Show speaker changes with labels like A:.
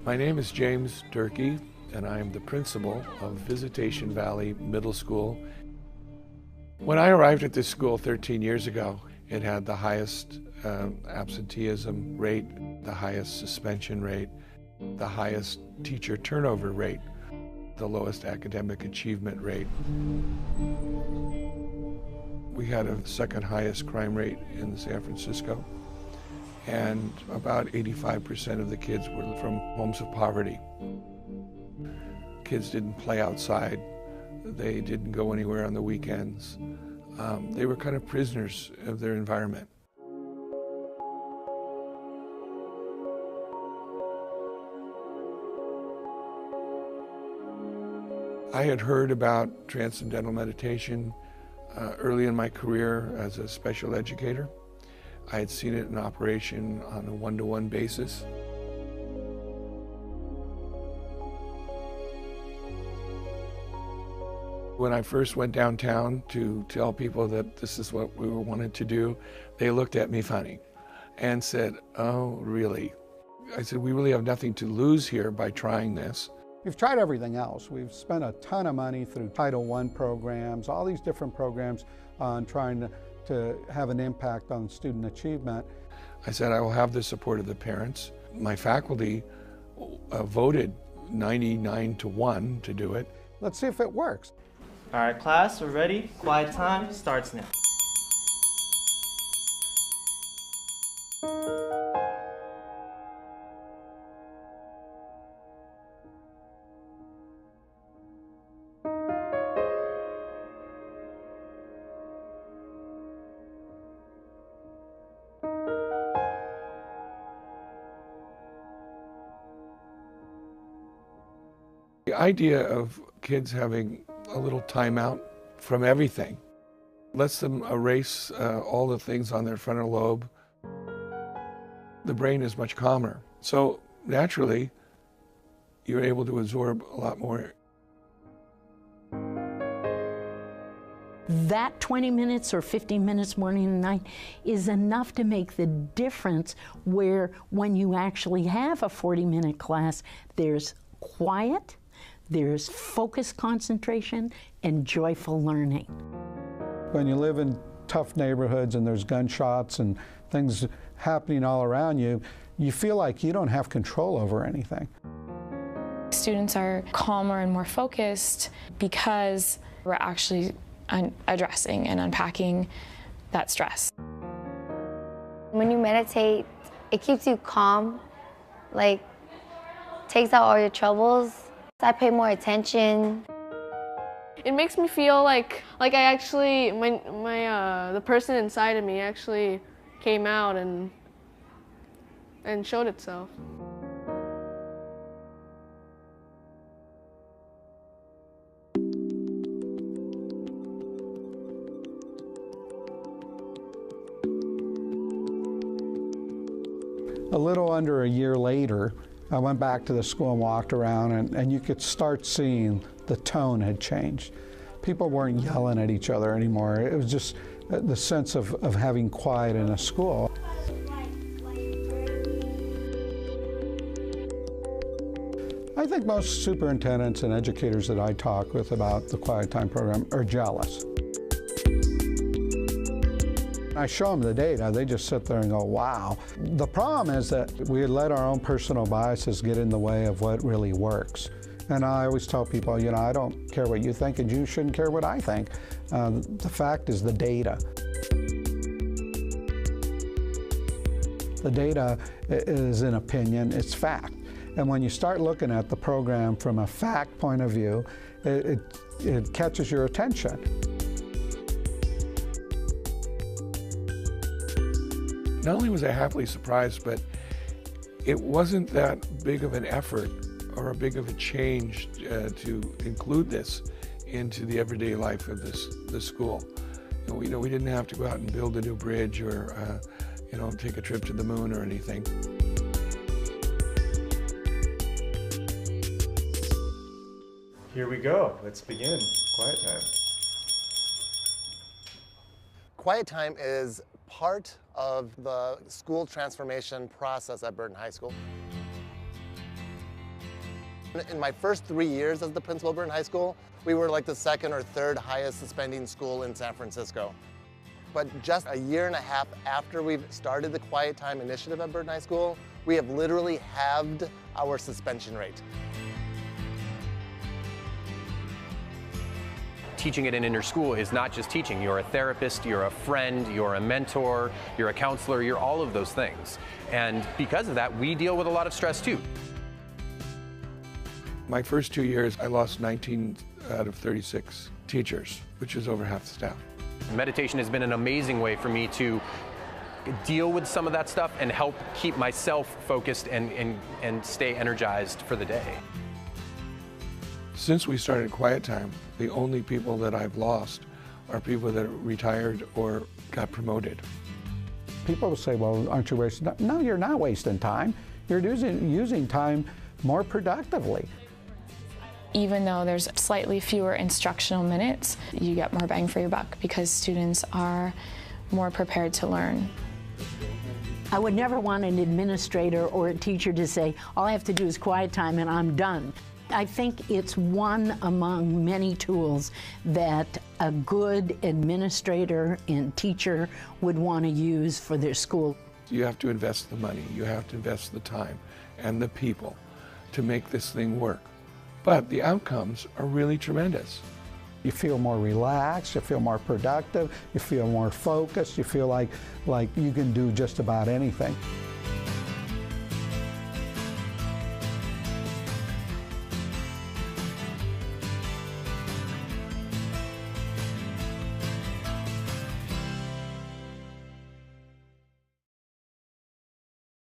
A: My name is James Durkee, and I am the principal of Visitation Valley Middle School. When I arrived at this school 13 years ago, it had the highest absenteeism rate, the highest suspension rate, the highest teacher turnover rate, the lowest academic achievement rate. We had a second highest crime rate in San Francisco, and about 85% of the kids were from homes of poverty. Kids didn't play outside. They didn't go anywhere on the weekends. They were kind of prisoners of their environment. I had heard about Transcendental Meditation early in my career as a special educator. I had seen it in operation on a one-to-one basis. When I first went downtown to tell people that this is what we wanted to do, they looked at me funny and said, "Oh, really?" I said, "We really have nothing to lose here by trying this."
B: We've tried everything else. We've spent a ton of money through Title I programs, all these different programs on trying to have an impact on student achievement.
A: I said, I will have the support of the parents. My faculty voted 99-1 to do it.
B: Let's see if it works.
C: All right, class, we're ready. Quiet time starts now.
A: The idea of kids having a little timeout from everything lets them erase all the things on their frontal lobe. The brain is much calmer. So naturally, you're able to absorb a lot more.
D: That 20 minutes or 15 minutes morning and night is enough to make the difference, where when you actually have a 40-minute class, there's quiet, there's focused concentration, and joyful learning.
B: When you live in tough neighborhoods and there's gunshots and things happening all around you, you feel like you don't have control over anything.
E: Students are calmer and more focused because we're actually addressing and unpacking that stress.
F: When you meditate, it keeps you calm, like takes out all your troubles. I pay more attention.
G: It makes me feel like I actually, the person inside of me actually came out and showed itself.
B: A little under a year later, I went back to the school and walked around, and you could start seeing the tone had changed. People weren't yelling at each other anymore. It was just the sense of having quiet in a school. I think most superintendents and educators that I talk with about the Quiet Time program are jealous. I show them the data, they just sit there and go, wow. The problem is that we let our own personal biases get in the way of what really works. And I always tell people, you know, I don't care what you think, and you shouldn't care what I think. The fact is the data. The data is an opinion, it's fact. And when you start looking at the program from a fact point of view, it catches your attention.
A: Not only was I happily surprised, but it wasn't that big of an effort or a big of a change to include this into the everyday life of the school. We didn't have to go out and build a new bridge or take a trip to the moon or anything.
H: Here we go. Let's begin. Quiet time.
I: Quiet time is part of the school transformation process at Burton High School. In my first 3 years as the principal of Burton High School, we were like the second or third highest suspending school in San Francisco. But just a year and a half after we've started the Quiet Time Initiative at Burton High School, we have literally halved our suspension rate.
J: Teaching at an inner school is not just teaching. You're a therapist, you're a friend, you're a mentor, you're a counselor, you're all of those things. And because of that, we deal with a lot of stress too.
A: My first 2 years, I lost 19 out of 36 teachers, which is over half the staff.
J: Meditation has been an amazing way for me to deal with some of that stuff and help keep myself focused and stay energized for the day.
A: Since we started Quiet Time, the only people that I've lost are people that retired or got promoted.
B: People will say, well, aren't you wasting time? No, you're not wasting time. You're using time more productively.
E: Even though there's slightly fewer instructional minutes, you get more bang for your buck because students are more prepared to learn.
D: I would never want an administrator or a teacher to say, all I have to do is quiet time and I'm done. I think it's one among many tools that a good administrator and teacher would want to use for their school.
A: You have to invest the money, you have to invest the time and the people to make this thing work. But the outcomes are really tremendous.
B: You feel more relaxed, you feel more productive, you feel more focused, you feel like you can do just about anything.